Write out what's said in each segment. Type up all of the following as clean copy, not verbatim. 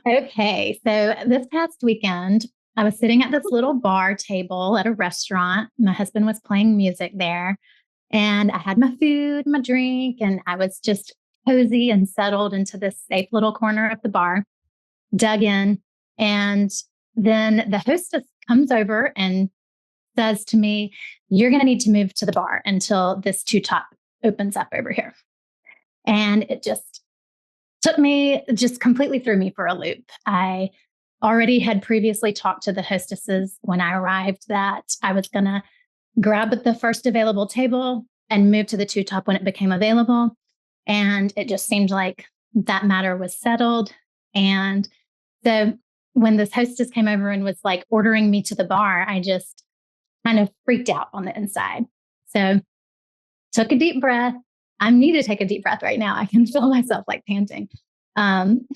Okay. So this past weekend, I was sitting at this little bar table at a restaurant. My husband was playing music there, and I had my food, my drink, and I was just cozy and settled into this safe little corner of the bar, dug in. And then the hostess comes over and says to me, "You're going to need to move to the bar until this two top opens up over here." And it just completely threw me for a loop. I already had previously talked to the hostesses when I arrived that I was going to grab the first available table and move to the two top when it became available. And it just seemed like that matter was settled. And so when this hostess came over and was like ordering me to the bar, I just kind of freaked out on the inside. So took a deep breath. I need to take a deep breath right now. I can feel myself like panting. Um,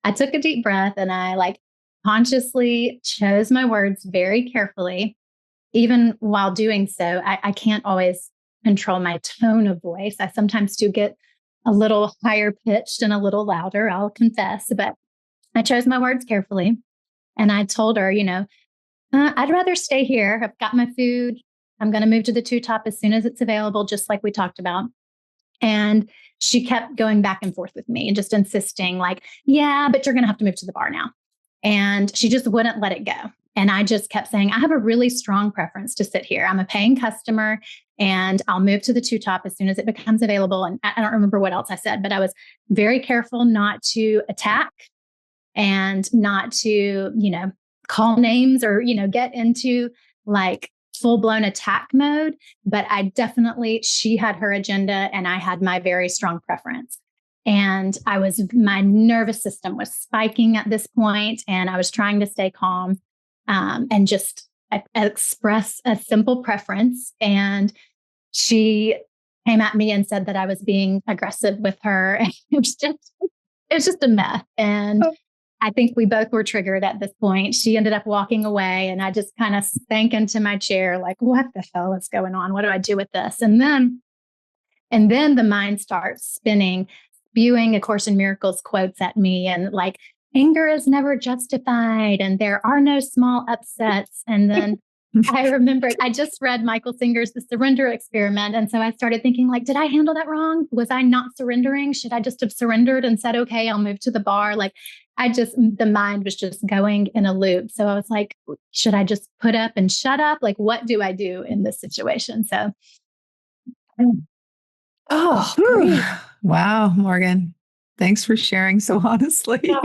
I took a deep breath and I like consciously chose my words very carefully. Even while doing so, I can't always control my tone of voice. I sometimes do get a little higher pitched and a little louder, I'll confess, but I chose my words carefully. And I told her, I'd rather stay here. I've got my food. I'm going to move to the two top as soon as it's available, just like we talked about. And she kept going back and forth with me and just insisting, like, yeah, but you're going to have to move to the bar now. And she just wouldn't let it go. And I just kept saying, I have a really strong preference to sit here. I'm a paying customer and I'll move to the two top as soon as it becomes available. And I don't remember what else I said, but I was very careful not to attack and not to, call names or, get into like full blown attack mode. But she had her agenda and I had my very strong preference. And my nervous system was spiking at this point, and I was trying to stay calm and just express a simple preference. And she came at me and said that I was being aggressive with her. And it was just a mess. And I think we both were triggered at this point. She ended up walking away, and I just kind of sank into my chair, like, what the hell is going on? What do I do with this? And then the mind starts spinning, spewing A Course in Miracles quotes at me, and like, anger is never justified, and there are no small upsets. And then I remembered I just read Michael Singer's The Surrender Experiment. And so I started thinking, like, did I handle that wrong? Was I not surrendering? Should I just have surrendered and said, okay, I'll move to the bar? Like, the mind was just going in a loop. So I was like, should I just put up and shut up? Like, what do I do in this situation? So. Oh, wow, Morgan. Thanks for sharing so honestly.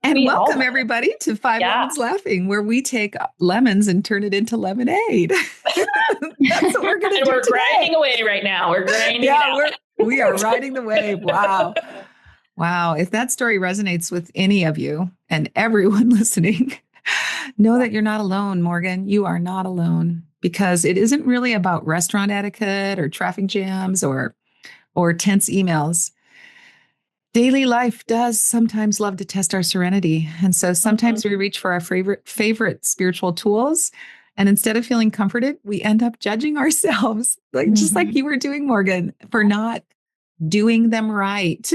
And welcome everybody to Five Lemons Laughing, where we take lemons and turn it into lemonade. That's what we're going to do. We're grinding away right now. We're grinding. We are riding the wave. Wow. Wow. If that story resonates with any of you and everyone listening, know that you're not alone, Morgan. You are not alone, because it isn't really about restaurant etiquette or traffic jams or tense emails. Daily life does sometimes love to test our serenity. And so sometimes we reach for our favorite spiritual tools. And instead of feeling comforted, we end up judging ourselves, just like you were doing, Morgan, for not doing them right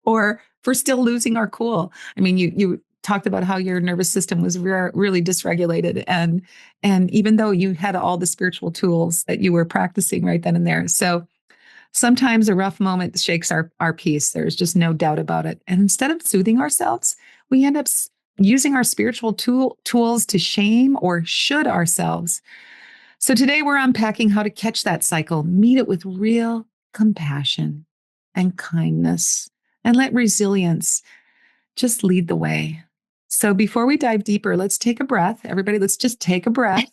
or for still losing our cool. I mean, you talked about how your nervous system was really dysregulated. And even though you had all the spiritual tools that you were practicing right then and there. So sometimes a rough moment shakes our peace. There's just no doubt about it. And instead of soothing ourselves, we end up using our spiritual tools to shame or should ourselves. So today we're unpacking how to catch that cycle, meet it with real compassion and kindness, and let resilience just lead the way. So before we dive deeper, let's take a breath. Everybody, let's just take a breath.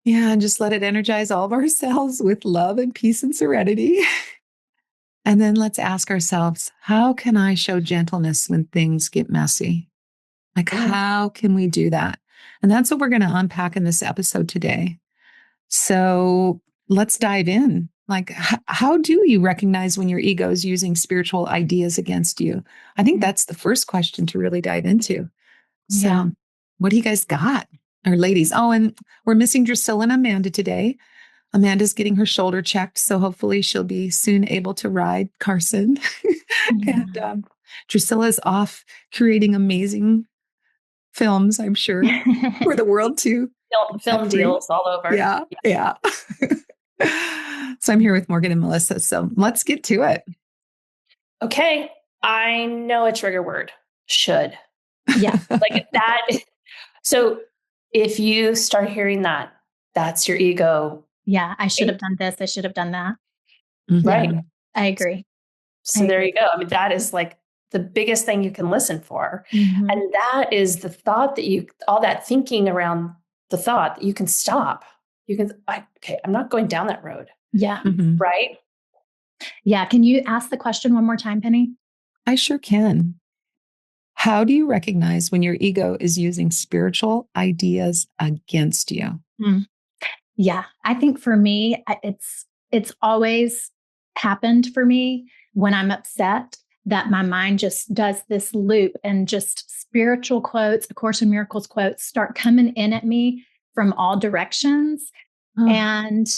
Yeah, and just let it energize all of our cells with love and peace and serenity. And then let's ask ourselves, how can I show gentleness when things get messy? Like, how can we do that? And that's what we're going to unpack in this episode today. So let's dive in. Like, how do you recognize when your ego is using spiritual ideas against you? I think that's the first question to really dive into. So what do you guys got? Or ladies? Oh, and we're missing Drusilla and Amanda today. Amanda's getting her shoulder checked. So hopefully she'll be soon able to ride Carson. And Drusilla's off creating amazing films, I'm sure, for the world to Film deals all over. Yeah. Yeah. So I'm here with Morgan and Melissa. So let's get to it. Okay. I know a trigger word. Should. Yeah. Like that. So if you start hearing that, that's your ego. Yeah. I should have done this. I should have done that. Right. Yeah, I agree. So there you go. I mean, that is like the biggest thing you can listen for. Mm-hmm. And that is the thought that all that thinking around the thought that you can stop. You can, I'm not going down that road. Yeah. Mm-hmm. Right. Yeah. Can you ask the question one more time, Penny? I sure can. How do you recognize when your ego is using spiritual ideas against you? Yeah, I think for me, it's always happened for me when I'm upset that my mind just does this loop and just spiritual quotes, A Course in Miracles quotes start coming in at me from all directions. And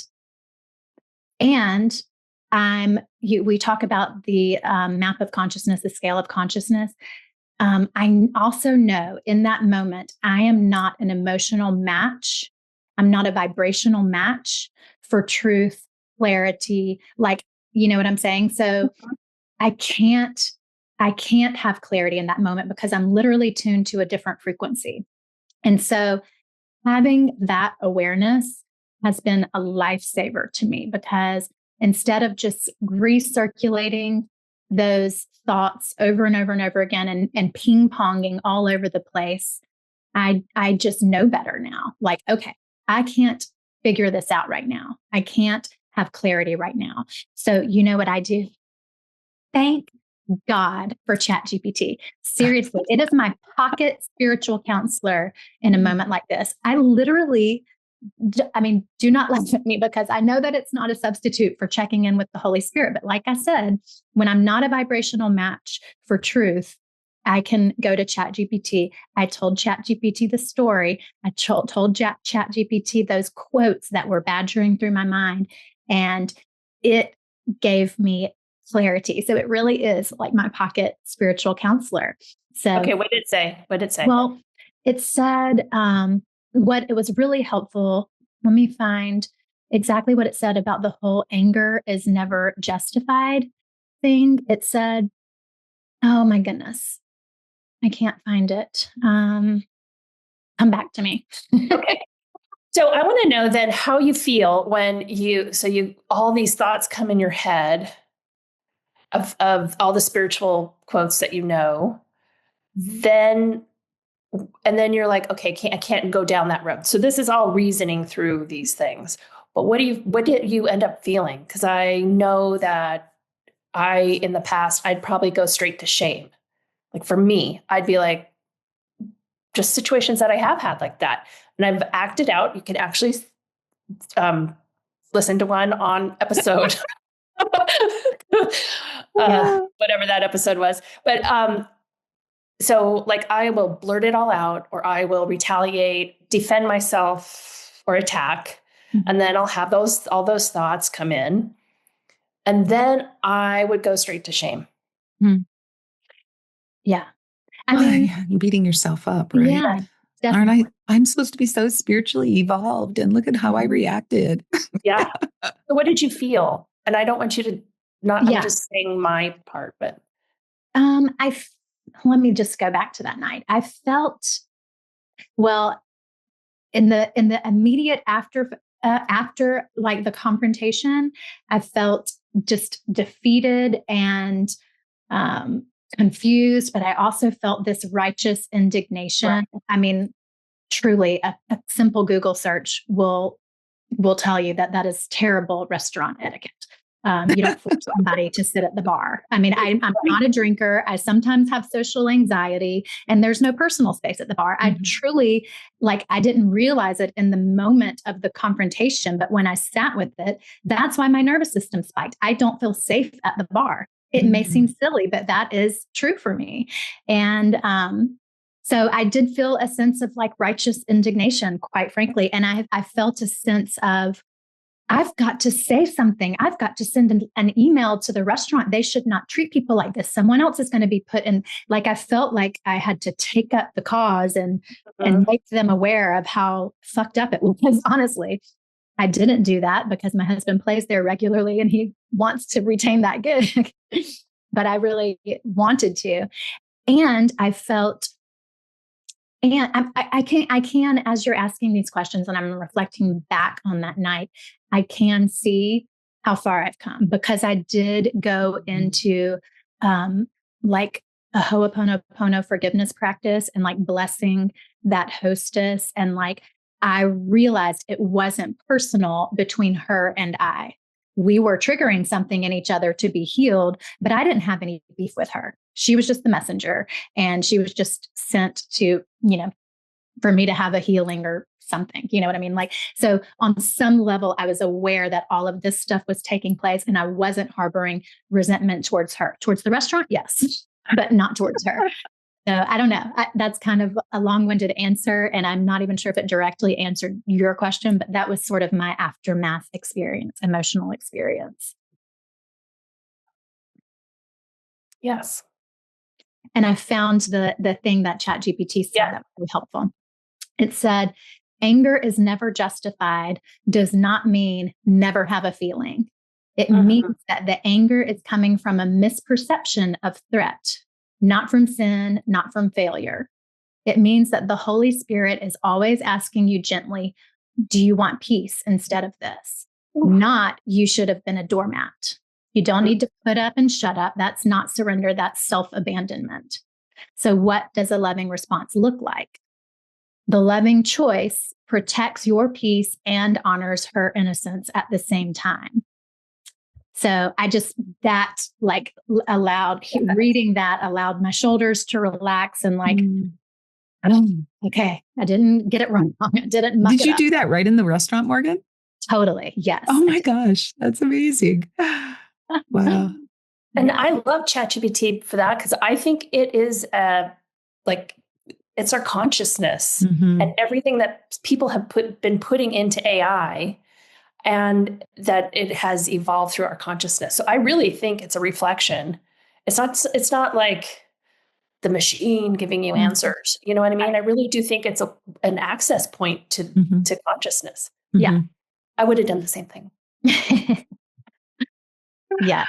we talk about the map of consciousness, the scale of consciousness. I also know in that moment, I am not an emotional match. I'm not a vibrational match for truth, clarity. Like, you know what I'm saying? So I can't have clarity in that moment because I'm literally tuned to a different frequency. And so having that awareness has been a lifesaver to me, because instead of just recirculating those thoughts over and over and over again and ping ponging all over the place, I just know better now. Like, okay, I can't figure this out right now. I can't have clarity right now. So you know what I do? Thank God for ChatGPT. Seriously, it is my pocket spiritual counselor in a moment like this. I literally, do not laugh at me, because I know that it's not a substitute for checking in with the Holy Spirit. But like I said, when I'm not a vibrational match for truth, I can go to ChatGPT. I told ChatGPT the story. I told ChatGPT those quotes that were badgering through my mind, and it gave me clarity. So it really is like my pocket spiritual counselor. So okay, what did it say? Well, it said what it was really helpful. Let me find exactly what it said about the whole anger is never justified thing. It said, oh my goodness, I can't find it. Come back to me. Okay. So I want to know then how you feel when all these thoughts come in your head of all the spiritual quotes that you know, then you're like, okay, I can't go down that road. So this is all reasoning through these things. But what did you end up feeling? Because I know that in the past, I'd probably go straight to shame. Like for me, I'd be like, just situations that I have had like that. And I've acted out. You can actually listen to one on episode, whatever that episode was. But so like I will blurt it all out, or I will retaliate, defend myself, or attack. Mm-hmm. And then I'll have all those thoughts come in. And then I would go straight to shame. Mm. Yeah. I mean, you're beating yourself up, right? Yeah. Definitely. Aren't I'm supposed to be so spiritually evolved, and look at how I reacted. Yeah. So what did you feel? And I don't want you to I'm just saying my part, but let me just go back to that night. I felt, well, in the immediate after like the confrontation, I felt just defeated and confused, but I also felt this righteous indignation. Right. I mean, truly, a simple Google search will tell you that is terrible restaurant etiquette. You don't force somebody to sit at the bar. I mean, I'm not a drinker. I sometimes have social anxiety, and there's no personal space at the bar. Mm-hmm. I truly, I didn't realize it in the moment of the confrontation, but when I sat with it, that's why my nervous system spiked. I don't feel safe at the bar. It may seem silly, but that is true for me. And so I did feel a sense of righteous indignation, quite frankly. And I felt a sense of, I've got to say something. I've got to send an email to the restaurant. They should not treat people like this. Someone else is going to be put in. Like, I felt like I had to take up the cause and make them aware of how fucked up it was. Honestly, I didn't do that because my husband plays there regularly and he wants to retain that gig. But I really wanted to. And I felt, and I can, as you're asking these questions and I'm reflecting back on that night, I can see how far I've come, because I did go into like a Ho'oponopono forgiveness practice and like blessing that hostess. And like, I realized it wasn't personal between her and I. We were triggering something in each other to be healed, but I didn't have any beef with her. She was just the messenger, and she was just sent to, for me to have a healing or something, you know what I mean? Like, so on some level, I was aware that all of this stuff was taking place and I wasn't harboring resentment towards her. Towards the restaurant, yes, but not towards her. So I don't know. That's kind of a long-winded answer, and I'm not even sure if it directly answered your question, but that was sort of my aftermath experience, emotional experience. Yes. And I found the thing that ChatGPT said that was really helpful. It said, anger is never justified does not mean never have a feeling. It means that the anger is coming from a misperception of threat, not from sin, not from failure. It means that the Holy Spirit is always asking you gently, do you want peace instead of this? Not, you should have been a doormat. You don't need to put up and shut up. That's not surrender. That's self-abandonment. So what does a loving response look like? The loving choice protects your peace and honors her innocence at the same time. So reading that allowed my shoulders to relax and like, okay, I didn't get it wrong. I didn't muck it up. Did you do that right in the restaurant, Morgan? Totally. Yes. Oh my gosh. That's amazing. Wow. And I love ChatGPT for that, because I think it is it's our consciousness and everything that people have been putting into AI, and that it has evolved through our consciousness. So I really think it's a reflection. It's not like the machine giving you answers. You know what I mean? I really do think it's an access point to consciousness. Yeah. I would have done the same thing. Yeah.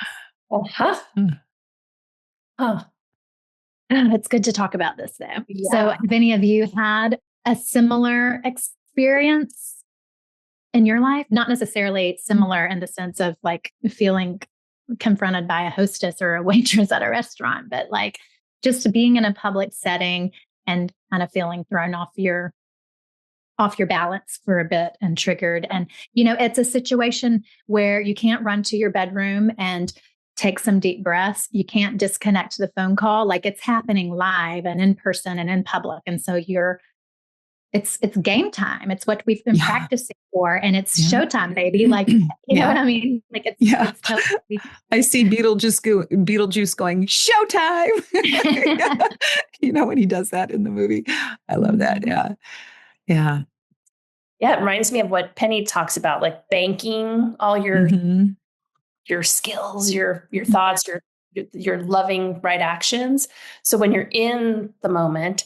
It's good to talk about this, though. Yeah. So have any of you had a similar experience in your life? Not necessarily similar in the sense of like feeling confronted by a hostess or a waitress at a restaurant, but like just being in a public setting and kind of feeling thrown off your balance for a bit and triggered. And, it's a situation where you can't run to your bedroom and take some deep breaths. You can't disconnect the phone call. Like, it's happening live and in person and in public. And so it's game time. It's what we've been practicing for. And it's showtime, baby. Like, you know what I mean? Like it's totally. I see Beetlejuice going, showtime. When he does that in the movie. I love that. Yeah. Yeah. Yeah. It reminds me of what Penny talks about, like banking all your skills, your thoughts, your loving right actions. So when you're in the moment,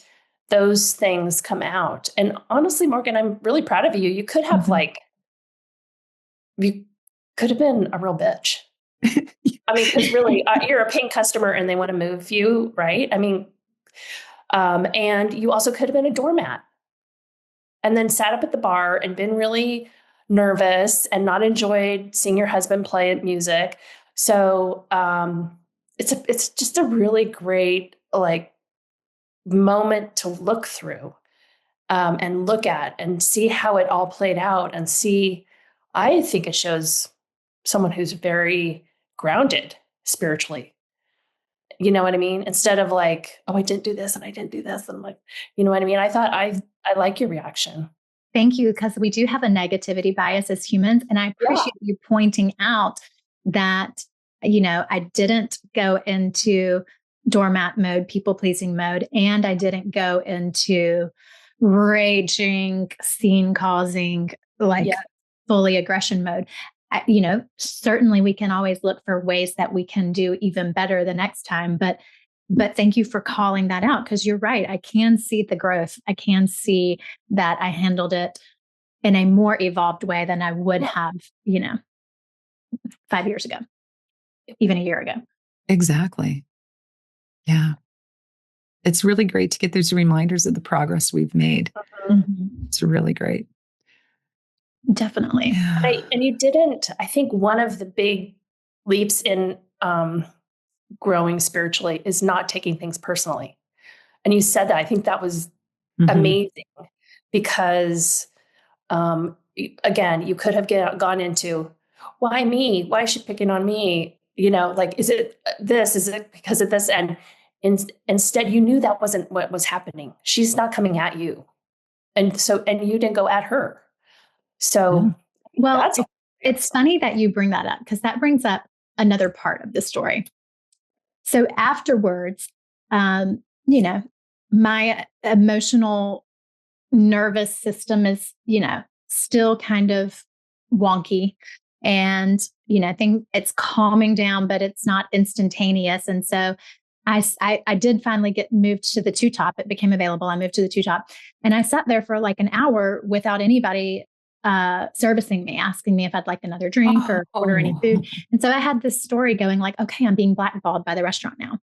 those things come out. And honestly, Morgan, I'm really proud of you. You could have you could have been a real bitch. I mean, because really, you're a paying customer and they want to move you, right? I mean, and you also could have been a doormat and then sat up at the bar and been really nervous and not enjoyed seeing your husband play music. So it's just a really great moment to look through and look at and see how it all played out and see. I think it shows someone who's very grounded spiritually. You know what I mean? Instead of like, oh, I didn't do this and I didn't do this. And like, you know what I mean? I thought I like your reaction. Thank you. Because we do have a negativity bias as humans. And I appreciate you pointing out that, I didn't go into doormat mode, people pleasing mode, and I didn't go into raging, scene causing, fully aggression mode. Certainly we can always look for ways that we can do even better the next time. But thank you for calling that out, because you're right. I can see the growth. I can see that I handled it in a more evolved way than I would have, 5 years ago, even a year ago. Exactly. Yeah. It's really great to get those reminders of the progress we've made. Mm-hmm. It's really great. Definitely. Yeah. And you didn't, I think one of the big leaps in growing spiritually is not taking things personally. And you said that, I think that was amazing, because again, you could have gone into, why me? Why is she picking on me? Is it this? Is it because of this? And instead, you knew that wasn't what was happening. She's not coming at you. And you didn't go at her. So, well, it's funny that you bring that up, because that brings up another part of the story. So afterwards, my emotional nervous system is, still kind of wonky, and, I think it's calming down, but it's not instantaneous. And so I did finally get moved to the two top. It became available. I moved to the two top, and I sat there for like an hour without anybody servicing me, asking me if I'd like another drink or order any food. And so I had this story going like, okay, I'm being blackballed by the restaurant now.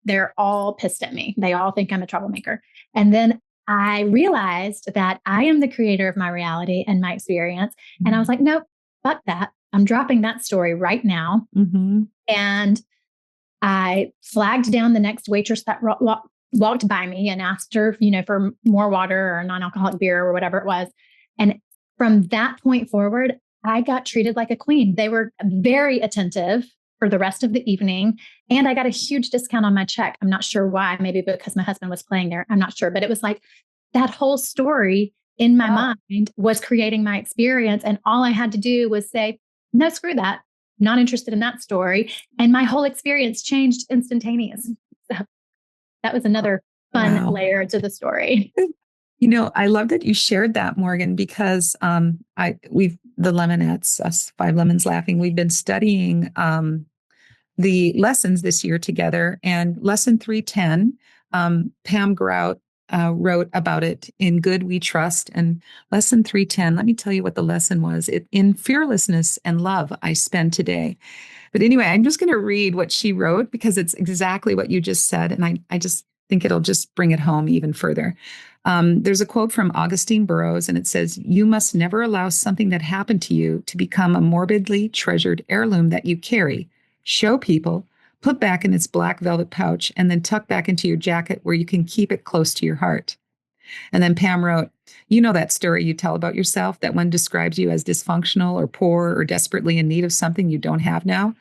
They're all pissed at me. They all think I'm a troublemaker. And then I realized that I am the creator of my reality and my experience. And I was like, nope, fuck that. I'm dropping that story right now. And I flagged down the next waitress that walked by me and asked her, for more water or non-alcoholic beer or whatever it was. And from that point forward, I got treated like a queen. They were very attentive for the rest of the evening. And I got a huge discount on my check. I'm not sure why, maybe because my husband was playing there. I'm not sure, but it was like that whole story in my mind was creating my experience. And all I had to do was say, no, screw that. Not interested in that story. And my whole experience changed instantaneously. So that was another fun layer to the story. I love that you shared that, Morgan, because the Lemonettes, us 5 Lemons Laughing, we've been studying the lessons this year together. And lesson 310, Pam Grout wrote about it in Good We Trust. And lesson 310, let me tell you what the lesson was. In fearlessness and love, I spend today. But anyway, I'm just going to read what she wrote, because it's exactly what you just said. And I just think it'll just bring it home even further. There's a quote from Augustine Burroughs, and it says, "You must never allow something that happened to you to become a morbidly treasured heirloom that you carry, show people, put back in its black velvet pouch, and then tuck back into your jacket where you can keep it close to your heart." And then Pam wrote, "You know that story you tell about yourself that one describes you as dysfunctional or poor or desperately in need of something you don't have now?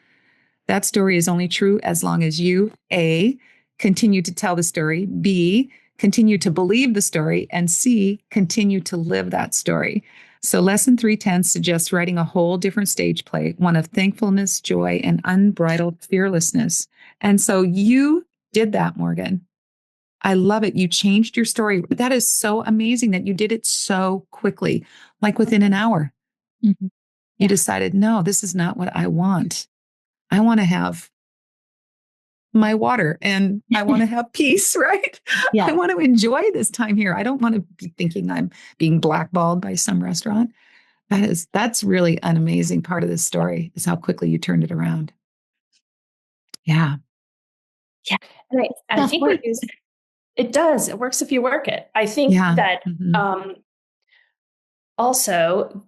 That story is only true as long as you, A, continue to tell the story, B, continue to believe the story, and C, continue to live that story." So lesson 310 suggests writing a whole different stage play, one of thankfulness, joy, and unbridled fearlessness. And so you did that, Morgan. I love it. You changed your story. That is so amazing that you did it so quickly, like within an hour. You decided, no, this is not what I want. I want to have my water and I want to have peace, right? Yeah. I want to enjoy this time here. I don't want to be thinking I'm being blackballed by some restaurant. That's really an amazing part of this story, is how quickly you turned it around. Yeah. Yeah. And I think it does. It works if you work it. I think that also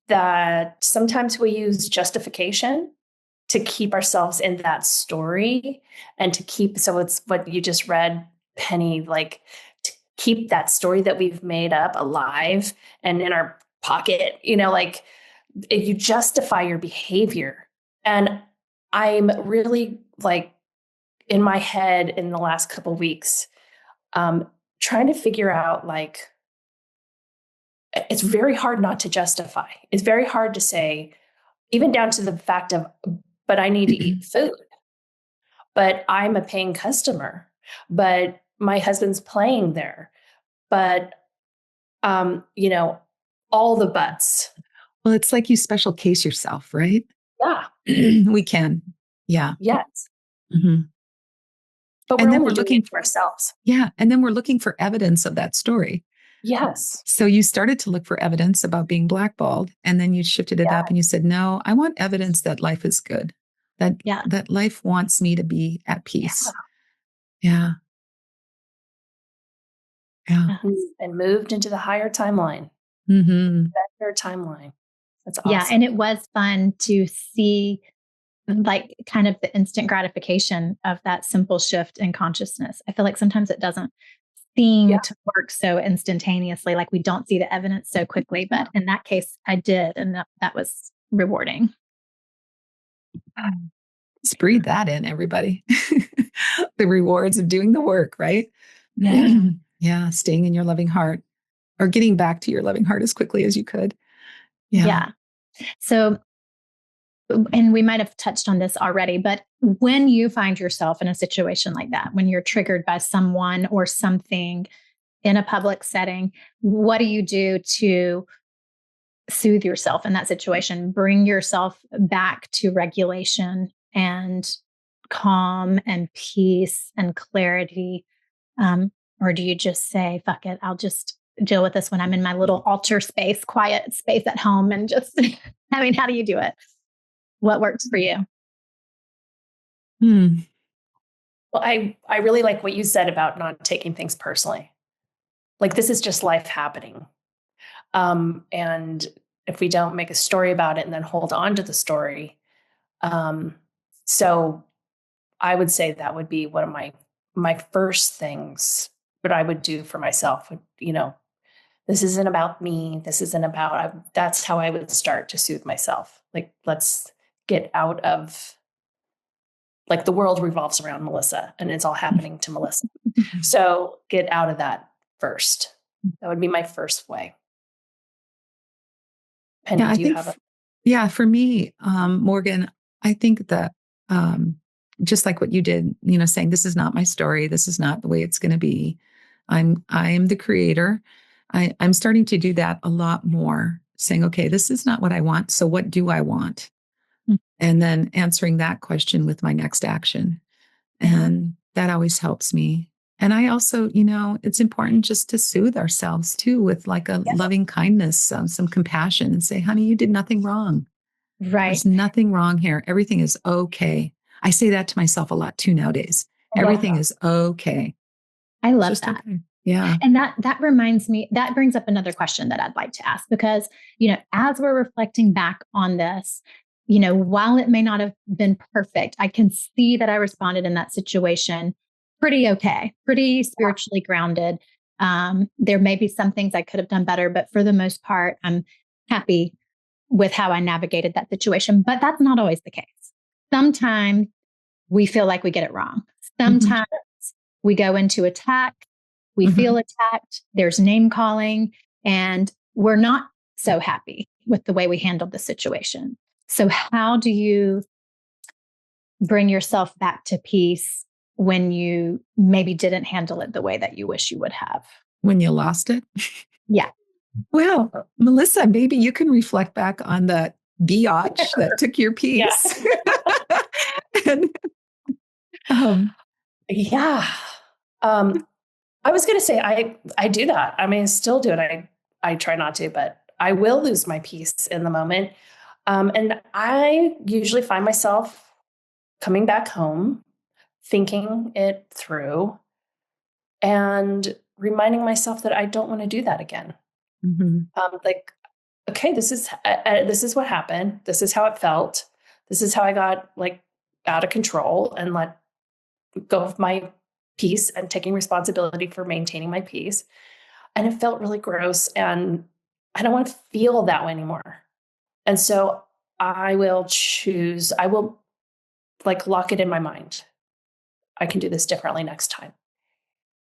that sometimes we use justification to keep ourselves in that story and to keep, so it's what you just read, Penny, like to keep that story that we've made up alive and in our pocket, like you justify your behavior. And I'm really like in my head in the last couple of weeks, trying to figure out, like, it's very hard not to justify. It's very hard to say, even down to the fact of, but I need to eat food, but I'm a paying customer, but my husband's playing there, but, all the buts. Well, it's like you special case yourself, right? Yeah. We can. Yeah. Yes. Mm-hmm. But we're And then only we're doing looking it for ourselves. Yeah. And then we're looking for evidence of that story. Yes. So you started to look for evidence about being blackballed, and then you shifted it up and you said, no, I want evidence that life is good, that life wants me to be at peace. Yeah. Yeah. And moved into the higher timeline. Mm-hmm. Better timeline. That's awesome. Yeah. And it was fun to see like kind of the instant gratification of that simple shift in consciousness. I feel like sometimes it doesn't seem to work so instantaneously, like we don't see the evidence so quickly, but in that case I did, and that was rewarding. Just breathe that in, everybody. The rewards of doing the work, right? Yeah. Yeah, staying in your loving heart, or getting back to your loving heart as quickly as you could. Yeah. So, and we might have touched on this already, but when you find yourself in a situation like that, when you're triggered by someone or something in a public setting, what do you do to soothe yourself in that situation, bring yourself back to regulation and calm and peace and clarity? Or do you just say, fuck it, I'll just deal with this when I'm in my little altar space, quiet space at home, and just, I mean, how do you do it? What works for you? Well, I really like what you said about not taking things personally. Like, this is just life happening. And if we don't make a story about it and then hold on to the story. So I would say that would be one of my first things that I would do for myself. This isn't about me. This isn't about, that's how I would start to soothe myself. Like, let's get out of, like, the world revolves around Melissa and it's all happening to Melissa. So get out of that first. That would be my first way. Penny, do you have a? Yeah, for me, Morgan, I think that just like what you did, saying this is not my story, this is not the way it's going to be. I am the creator. I'm starting to do that a lot more, saying, okay, this is not what I want. So what do I want? And then answering that question with my next action. And that always helps me. And I also, it's important just to soothe ourselves too, with like a loving kindness, some compassion, and say, honey, you did nothing wrong. Right. There's nothing wrong here. Everything is okay. I say that to myself a lot too nowadays. Everything is okay. I love that. Okay. Yeah. And that reminds me, that brings up another question that I'd like to ask, because, as we're reflecting back on this, while it may not have been perfect, I can see that I responded in that situation pretty okay, pretty spiritually grounded. There may be some things I could have done better, but for the most part, I'm happy with how I navigated that situation. But that's not always the case. Sometimes we feel like we get it wrong. Sometimes we go into attack. We feel attacked. There's name calling, and we're not so happy with the way we handled the situation. So how do you bring yourself back to peace when you maybe didn't handle it the way that you wish you would have? When you lost it? Yeah. Well, Melissa, maybe you can reflect back on that biatch that took your peace. And, I was going to say, I do that. I mean, I still do it. I try not to, but I will lose my peace in the moment. And I usually find myself coming back home, thinking it through, and reminding myself that I don't want to do that again. Like, okay, this is what happened. This is how it felt. This is how I got like out of control and let go of my peace and taking responsibility for maintaining my peace. And it felt really gross, and I don't want to feel that way anymore. And so I will like lock it in my mind. I can do this differently next time.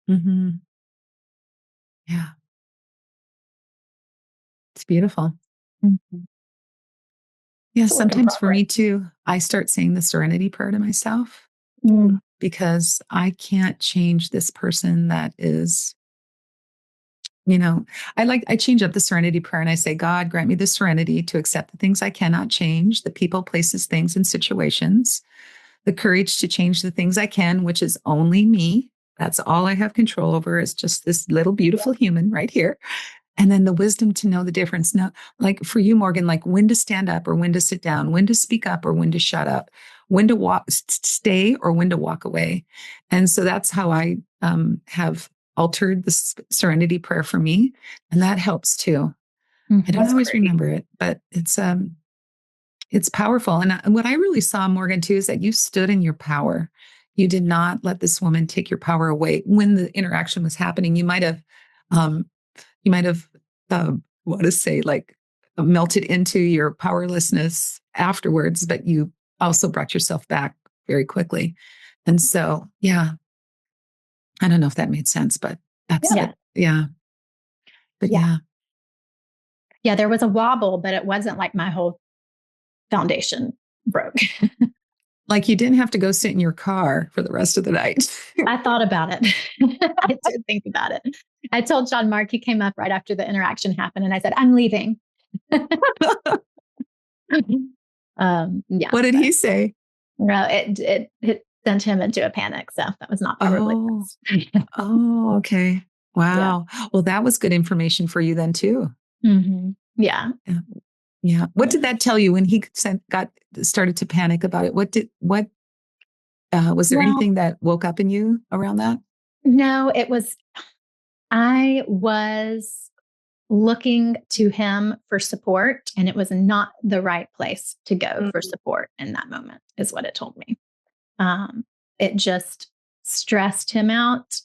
Yeah. It's beautiful. Yeah, sometimes for me too, I start saying the serenity prayer to myself because I can't change this person that is I change up the serenity prayer and I say, God, grant me the serenity to accept the things I cannot change, the people, places, things, and situations, the courage to change the things I can, which is only me. That's all I have control over, is just this little beautiful human right here. And then the wisdom to know the difference. Now, like for you, Morgan, like when to stand up or when to sit down, when to speak up or when to shut up, when to stay or when to walk away. And so that's how I have altered the serenity prayer for me. And that helps too. I don't always remember it, but it's powerful. And what I really saw, Morgan, too, is that you stood in your power. You did not let this woman take your power away. When the interaction was happening, you might have, what to say, like melted into your powerlessness afterwards, but you also brought yourself back very quickly. And so, yeah, I don't know if that made sense, but that's it. Yeah. But yeah. Yeah, there was a wobble, but it wasn't like my whole foundation broke. Like you didn't have to go sit in your car for the rest of the night. I thought about it. I did think about it. I told John Mark, he came up right after the interaction happened, and I said, I'm leaving. What did he say? Well, it sent him into a panic. So that was not probably. Oh, okay. Wow. Yeah. Well, that was good information for you then too. Mm-hmm. Yeah. Yeah. What did that tell you when he started to panic about it? Was there anything that woke up in you around that? No, I was looking to him for support, and it was not the right place to go for support in that moment, is what it told me. It just stressed him out.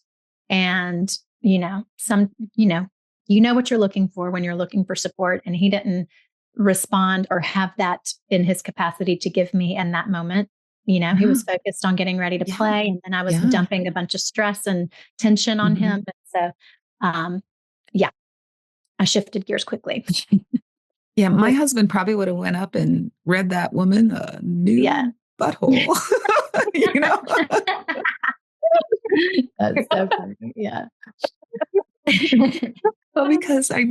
And, you know what you're looking for when you're looking for support. And he didn't respond or have that in his capacity to give me in that moment. He was focused on getting ready to play. And then I was dumping a bunch of stress and tension on him. And so, I shifted gears quickly. Yeah. My husband probably would have went up and read that woman a new butthole. That's so funny. Yeah. Well, because our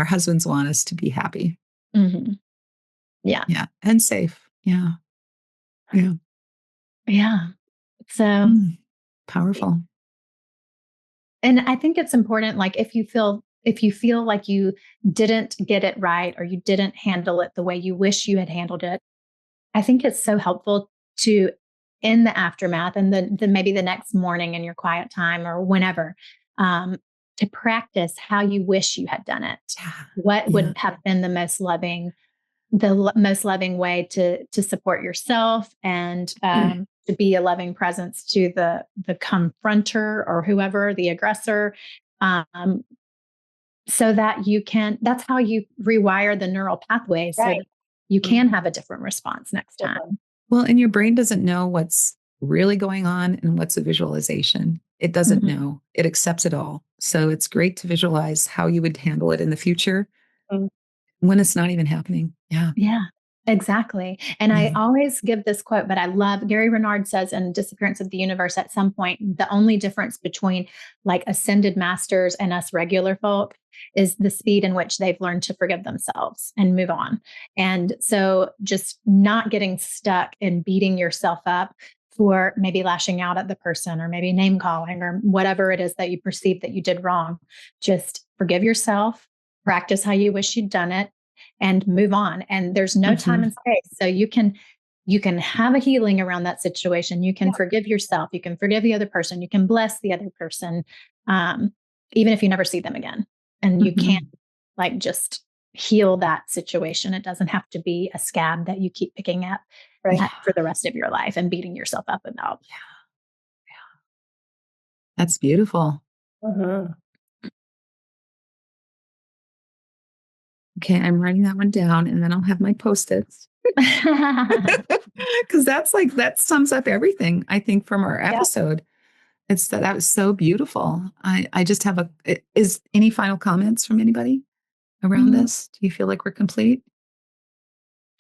husbands want us to be happy. Mm-hmm. Yeah. Yeah. And safe. Yeah. Yeah. Yeah. So powerful. And I think it's important, like if you feel like you didn't get it right or you didn't handle it the way you wish you had handled it, I think it's so helpful to, in the aftermath and then maybe the next morning in your quiet time or whenever, to practice how you wish you had done it. What would have been the most loving way to support yourself and to be a loving presence to the confronter or whoever, the aggressor, so that that's how you rewire the neural pathways so that you can have a different response next time. Well, and your brain doesn't know what's really going on and what's a visualization. It doesn't know. It accepts it all. So it's great to visualize how you would handle it in the future when it's not even happening. Yeah. Yeah. Exactly. And I always give this quote, but I love Gary Renard says in Disappearance of the Universe, at some point, the only difference between like ascended masters and us regular folk is the speed in which they've learned to forgive themselves and move on. And so just not getting stuck in beating yourself up for maybe lashing out at the person or maybe name calling or whatever it is that you perceive that you did wrong. Just forgive yourself, practice how you wish you'd done it, and move on. And there's no time and space. So you can have a healing around that situation. You can forgive yourself. You can forgive the other person. You can bless the other person, even if you never see them again. And you can't like just heal that situation. It doesn't have to be a scab that you keep picking up for the rest of your life and beating yourself up about. Yeah. That's beautiful. Okay, I'm writing that one down and then I'll have my Post-its. Because that sums up everything, I think, from our episode. It's that was so beautiful. I just have is any final comments from anybody around this? Do you feel like we're complete?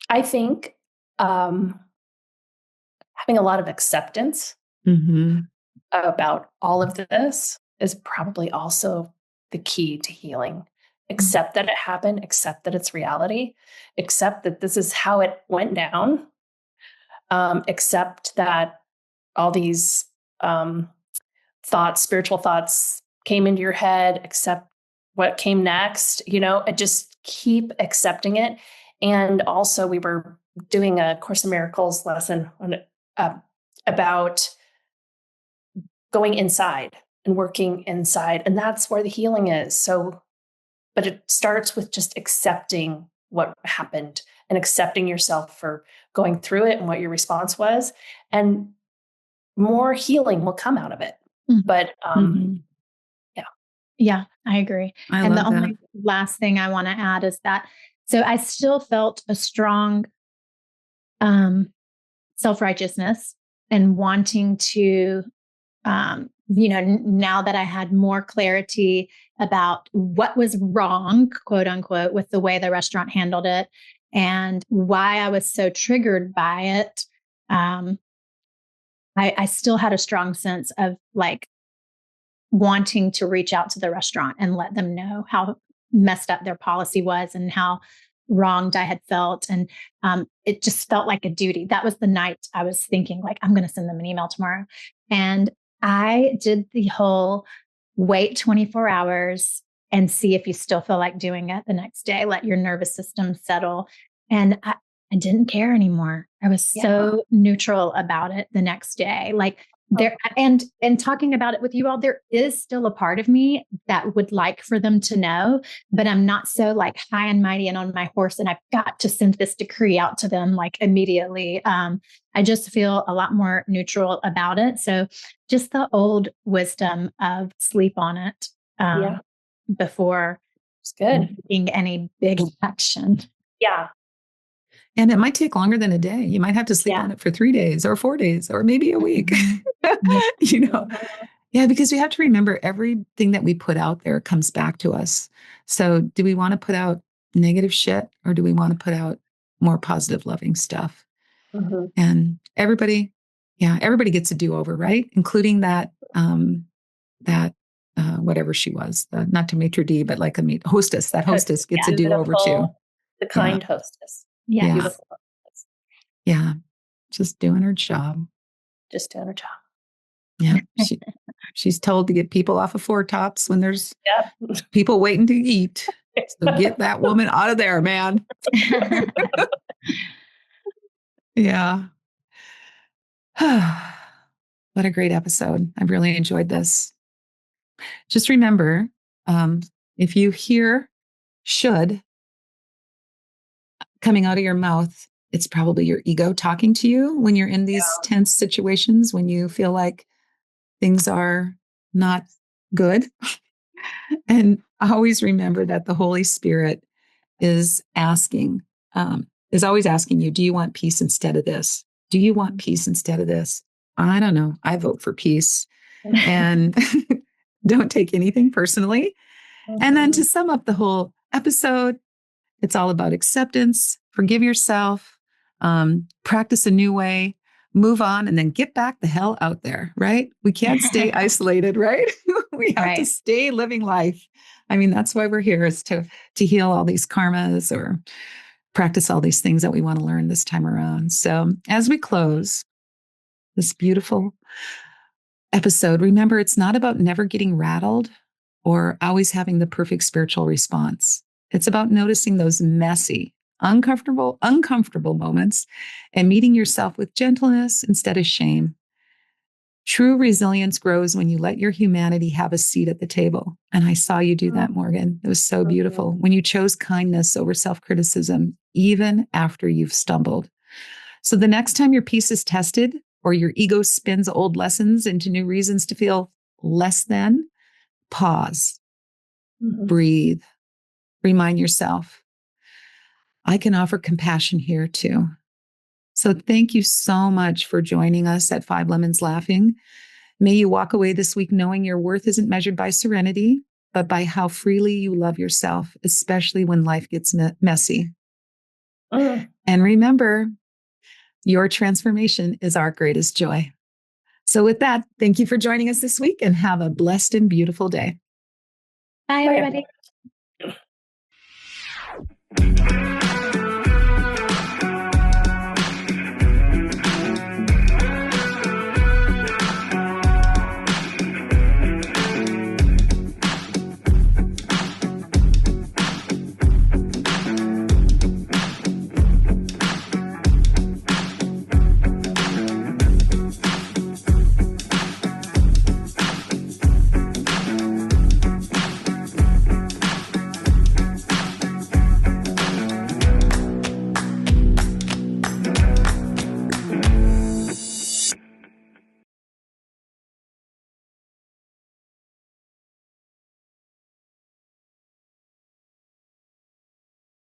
I think having a lot of acceptance about all of this is probably also the key to healing. Accept that it happened, accept that it's reality, accept that this is how it went down, accept that all these thoughts, spiritual thoughts came into your head, accept what came next, and just keep accepting it. And also we were doing a Course in Miracles lesson about going inside and working inside. And that's where the healing is. So, but it starts with just accepting what happened and accepting yourself for going through it and what your response was. And more healing will come out of it. But yeah, I agree. And the only last thing I want to add is that, so I still felt a strong self-righteousness and wanting to, now that I had more clarity about what was wrong, quote unquote, with the way the restaurant handled it and why I was so triggered by it, I still had a strong sense of like wanting to reach out to the restaurant and let them know how messed up their policy was and how wronged I had felt. And it just felt like a duty. That was the night I was thinking, like, I'm going to send them an email tomorrow. And I did the whole wait 24 hours and see if you still feel like doing it the next day. Let your nervous system settle. And I didn't care anymore. I was so neutral about it the next day. Like, there, and talking about it with you all, there is still a part of me that would like for them to know, but I'm not so like high and mighty and on my horse and I've got to send this decree out to them like immediately. I just feel a lot more neutral about it. So just the old wisdom of sleep on it before taking any big action. Yeah. And it might take longer than a day. You might have to sleep on it for 3 days or 4 days or maybe a week. Yeah, because we have to remember everything that we put out there comes back to us. So do we want to put out negative shit or do we want to put out more positive, loving stuff? And everybody gets a do-over, right? Including that whatever she was, not to maitre d', but like a hostess. That hostess gets a do-over too. The kind hostess. Yeah. Beautiful. Yeah. Just doing her job. Yeah. She's told to get people off of four tops when there's people waiting to eat. So get that woman out of there, man. Yeah. What a great episode. I've really enjoyed this. Just remember, if you hear should coming out of your mouth, it's probably your ego talking to you when you're in these tense situations, when you feel like things are not good. And always remember that the Holy Spirit is always asking you, do you want peace instead of this? Do you want peace instead of this? I don't know. I vote for peace. And don't take anything personally. And then to sum up the whole episode, it's all about acceptance, forgive yourself, practice a new way, move on, and then get back the hell out there, right? We can't stay isolated, right? We have to stay living life. I mean, that's why we're here, is to heal all these karmas or practice all these things that we want to learn this time around. So as we close this beautiful episode, remember, it's not about never getting rattled or always having the perfect spiritual response. It's about noticing those messy, uncomfortable moments and meeting yourself with gentleness instead of shame. True resilience grows when you let your humanity have a seat at the table. And I saw you do that, Morgan. It was so beautiful. When you chose kindness over self-criticism, even after you've stumbled. So the next time your peace is tested or your ego spins old lessons into new reasons to feel less than, pause, breathe, remind yourself, I can offer compassion here too. So thank you so much for joining us at Five Lemons Laughing. May you walk away this week knowing your worth isn't measured by serenity, but by how freely you love yourself, especially when life gets messy. And remember, your transformation is our greatest joy. So with that, thank you for joining us this week and have a blessed and beautiful day. Bye, everybody.